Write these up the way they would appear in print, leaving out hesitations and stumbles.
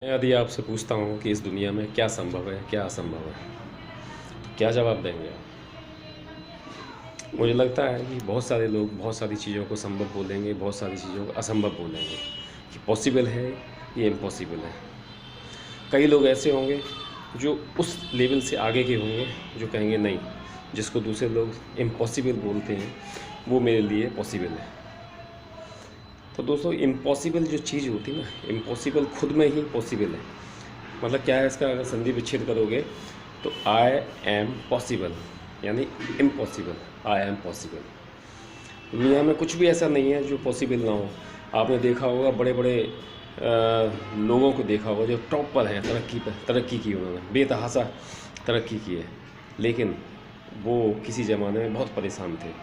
मैं यदि आपसे पूछता हूँ कि इस दुनिया में क्या संभव है, क्या असंभव है, तो क्या जवाब देंगे आप? मुझे लगता है कि बहुत सारे लोग बहुत सारी चीज़ों को संभव बोलेंगे, बहुत सारी चीज़ों को असंभव बोलेंगे कि पॉसिबल है, ये इम्पॉसिबल है। कई लोग ऐसे होंगे जो उस लेवल से आगे के होंगे, जो कहेंगे नहीं, जिसको दूसरे लोग इम्पॉसिबल बोलते हैं, वो मेरे लिए पॉसिबल है। तो दोस्तों, इम्पॉसिबल जो चीज़ होती है ना, इम्पॉसिबल खुद में ही पॉसिबल है। मतलब क्या है इसका, अगर संधि विच्छेद करोगे तो आई एम पॉसिबल यानी इम्पॉसिबल, आई एम पॉसिबल। दुनिया में कुछ भी ऐसा नहीं है जो पॉसिबल ना हो। आपने देखा होगा, बड़े बड़े लोगों को देखा होगा जो टॉप पर हैं, तरक्की की उन्होंने बेतहाशा तरक्की की है, लेकिन वो किसी ज़माने में बहुत परेशान थे।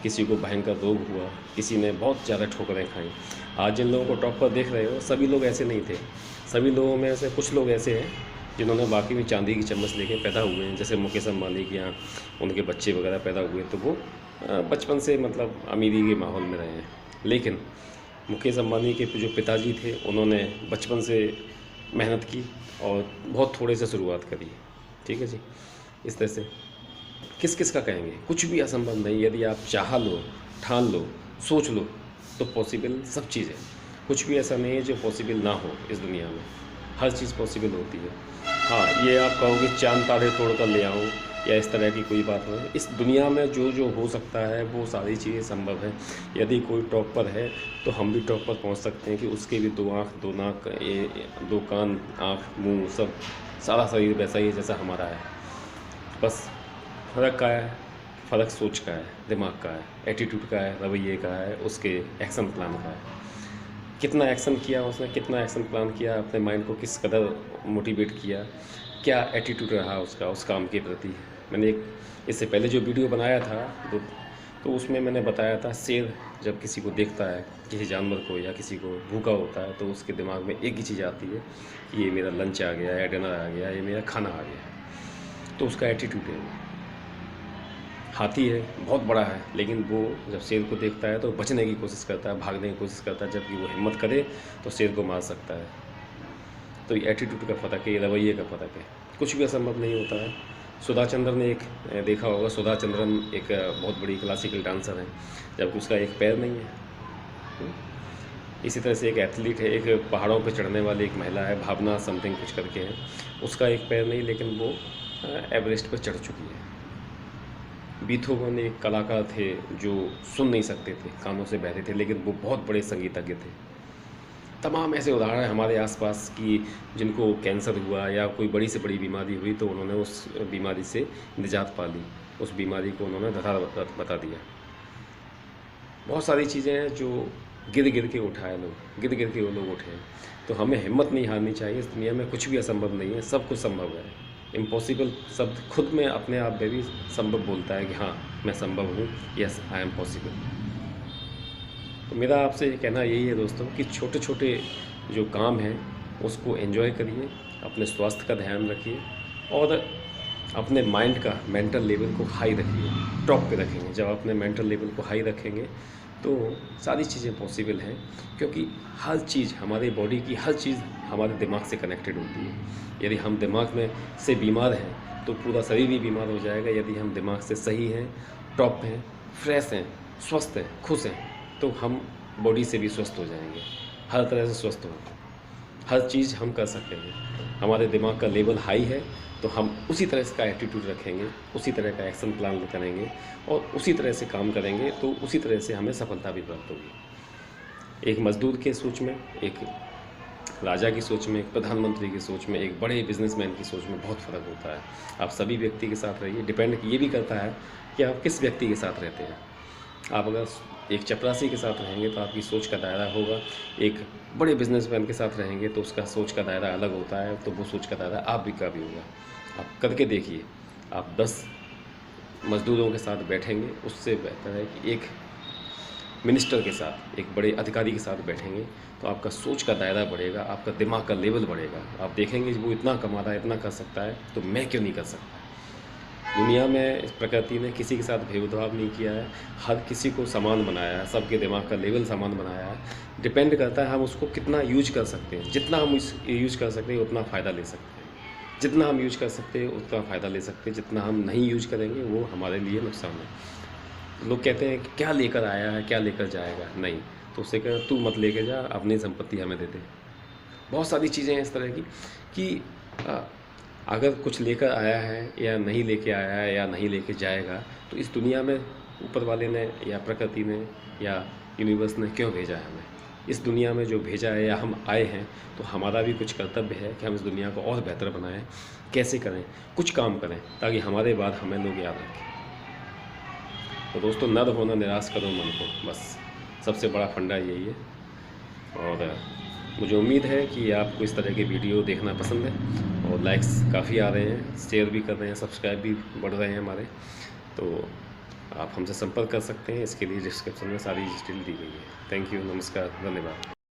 किसी को भयंकर रोग हुआ, किसी ने बहुत ज़्यादा ठोकरें खाई। आज जिन लोगों को टॉप पर देख रहे हो, सभी लोग ऐसे नहीं थे। सभी लोगों में से कुछ लोग ऐसे हैं जिन्होंने वाकई में चांदी की चम्मच लेके पैदा हुए हैं। जैसे मुकेश अम्बानी के यहाँ उनके बच्चे वगैरह पैदा हुए तो वो बचपन से मतलब अमीरी के माहौल में रहे हैं। लेकिन मुकेश अम्बानी के जो पिताजी थे, उन्होंने बचपन से मेहनत की और बहुत थोड़े से शुरुआत करी। ठीक है जी। इस तरह से किस किस का कहेंगे, कुछ भी असंभव नहीं। यदि आप चाह लो, ठान लो, सोच लो, तो पॉसिबल सब चीज़ है। कुछ भी ऐसा नहीं है जो पॉसिबल ना हो इस दुनिया में। हर चीज़ पॉसिबल होती है। हाँ, ये आप कहोगे चाँद तारे तोड़ कर ले आऊँ या इस तरह की कोई बात नहीं। इस दुनिया में जो जो हो सकता है वो सारी चीज़ें संभव है। यदि कोई टॉप पर है तो हम भी टॉप पर पहुंच सकते हैं कि उसके भी दो आँख, दो नाक, दो कान, आँख, मुंह, सब सारा शरीर वैसा ही है जैसा हमारा है। बस फ़र्क का है, फ़र्क सोच का है, दिमाग का है, एटीट्यूड का है, रवैये का है, उसके एक्शन प्लान का है। कितना एक्शन किया उसने, कितना एक्शन प्लान किया, अपने माइंड को किस कदर मोटिवेट किया, क्या एटीट्यूड रहा उसका उस काम के प्रति। मैंने एक इससे पहले जो वीडियो बनाया था तो उसमें मैंने बताया था, शेर जब किसी को देखता है, किसी जानवर को या किसी को भूखा होता है, तो उसके दिमाग में एक ही चीज़ आती है कि ये मेरा लंच आ गया, या डिनर आ गया, ये मेरा खाना आ गया। तो उसका एटीट्यूड है। हाथी है, बहुत बड़ा है, लेकिन वो जब शेर को देखता है तो बचने की कोशिश करता है, भागने की कोशिश करता है। जबकि वो हिम्मत करे तो शेर को मार सकता है। तो ये एटीट्यूड का फ़र्क है, ये रवैये का फ़र्क है। कुछ भी असंभव नहीं होता है। सुधा चंद्रन ने एक देखा होगा, सुधा चंद्रन एक बहुत बड़ी क्लासिकल डांसर है, जबकि उसका एक पैर नहीं है। इसी तरह से एक एथलीट है, एक पहाड़ों पर चढ़ने वाली एक महिला है, भावना समथिंग कुछ करके है, उसका एक पैर नहीं, लेकिन वो एवरेस्ट पर चढ़ चुकी है। बीथोवन एक कलाकार थे जो सुन नहीं सकते थे, कानों से बहरे थे, लेकिन वो बहुत बड़े संगीतज्ञ थे। तमाम ऐसे उदाहरण हैं हमारे आसपास कि जिनको कैंसर हुआ या कोई बड़ी से बड़ी बीमारी हुई तो उन्होंने उस बीमारी से निजात पा ली, उस बीमारी को उन्होंने बता दिया। बहुत सारी चीज़ें हैं जो गिर गिर के उठाए लोग, गिर गिर के वो लोग उठे हैं। तो हमें हिम्मत नहीं हारनी चाहिए। इस दुनिया में कुछ भी असंभव नहीं है, सब कुछ संभव है। इम्पॉसिबल शब्द खुद में अपने आप में भी संभव बोलता है कि हाँ, मैं संभव हूँ, यस आई एम पॉसिबल। तो मेरा आपसे कहना यही है दोस्तों कि छोटे छोटे जो काम हैं उसको एंजॉय करिए, अपने स्वास्थ्य का ध्यान रखिए और अपने माइंड का मेंटल लेवल को हाई रखिए, टॉप पे रखेंगे। जब अपने मेंटल लेवल को हाई रखेंगे तो सारी चीज़ें पॉसिबल हैं, क्योंकि हर चीज़, हमारी बॉडी की हर चीज़ हमारे दिमाग से कनेक्टेड होती है। यदि हम दिमाग में से बीमार हैं तो पूरा शरीर भी बीमार हो जाएगा। यदि हम दिमाग से सही हैं, टॉप हैं, फ्रेश हैं, स्वस्थ हैं, खुश हैं, तो हम बॉडी से भी स्वस्थ हो जाएंगे, हर तरह से स्वस्थ होंगे। हर चीज़ हम कर सकते हैं। हमारे दिमाग का लेवल हाई है तो हम उसी तरह का एटीट्यूड रखेंगे, उसी तरह का एक्शन प्लान करेंगे और उसी तरह से काम करेंगे, तो उसी तरह से हमें सफलता भी प्राप्त होगी। एक मज़दूर के सोच में, एक राजा की सोच में, एक प्रधानमंत्री की सोच में, एक बड़े बिजनेसमैन की सोच में बहुत फ़र्क होता है। आप सभी व्यक्ति के साथ रहिए। डिपेंड ये भी करता है कि आप किस व्यक्ति के साथ रहते हैं। आप अगर एक चपरासी के साथ रहेंगे तो आपकी सोच का दायरा होगा, एक बड़े बिजनेसमैन के साथ रहेंगे तो उसका सोच का दायरा अलग होता है, तो वो सोच का दायरा आप भी का भी होगा। आप करके देखिए। आप 10 मज़दूरों के साथ बैठेंगे, उससे बेहतर है कि एक मिनिस्टर के साथ, एक बड़े अधिकारी के साथ बैठेंगे, तो आपका सोच का दायरा बढ़ेगा, आपका दिमाग का लेवल बढ़ेगा। आप देखेंगे वो इतना कमा रहा है, इतना कर सकता है, तो मैं क्यों नहीं कर सकता। दुनिया में इस प्रकृति ने किसी के साथ भेदभाव नहीं किया है, हर किसी को समान बनाया है, सबके दिमाग का लेवल समान बनाया है। डिपेंड करता है हम उसको कितना यूज कर सकते हैं। जितना हम इस यूज कर सकते हैं उतना फ़ायदा ले सकते हैं, जितना हम यूज कर सकते हैं उतना फ़ायदा ले सकते हैं, जितना हम नहीं यूज करेंगे वो हमारे लिए नुकसान है। लोग कहते हैं कि क्या लेकर आया है, क्या लेकर जाएगा, नहीं तो उससे कह तू मत लेके जा, अपनी संपत्ति हमें दे दे। बहुत सारी चीज़ें हैं इस तरह की कि अगर कुछ लेकर आया है या नहीं लेके आया है या नहीं लेके जाएगा, तो इस दुनिया में ऊपर वाले ने या प्रकृति ने या यूनिवर्स ने क्यों भेजा है हमें। इस दुनिया में जो भेजा है या हम आए हैं, तो हमारा भी कुछ कर्तव्य है कि हम इस दुनिया को और बेहतर बनाएं। कैसे करें? कुछ काम करें ताकि हमारे बाद हमें लोग याद रखें। तो दोस्तों, नर होना निराश करो मन को, बस सबसे बड़ा फंडा यही है। और मुझे उम्मीद है कि आपको इस तरह के वीडियो देखना पसंद है और लाइक्स काफ़ी आ रहे हैं, शेयर भी कर रहे हैं, सब्सक्राइब भी बढ़ रहे हैं हमारे। तो आप हमसे संपर्क कर सकते हैं, इसके लिए डिस्क्रिप्शन में सारी डिटेल दी गई है। थैंक यू, नमस्कार, धन्यवाद।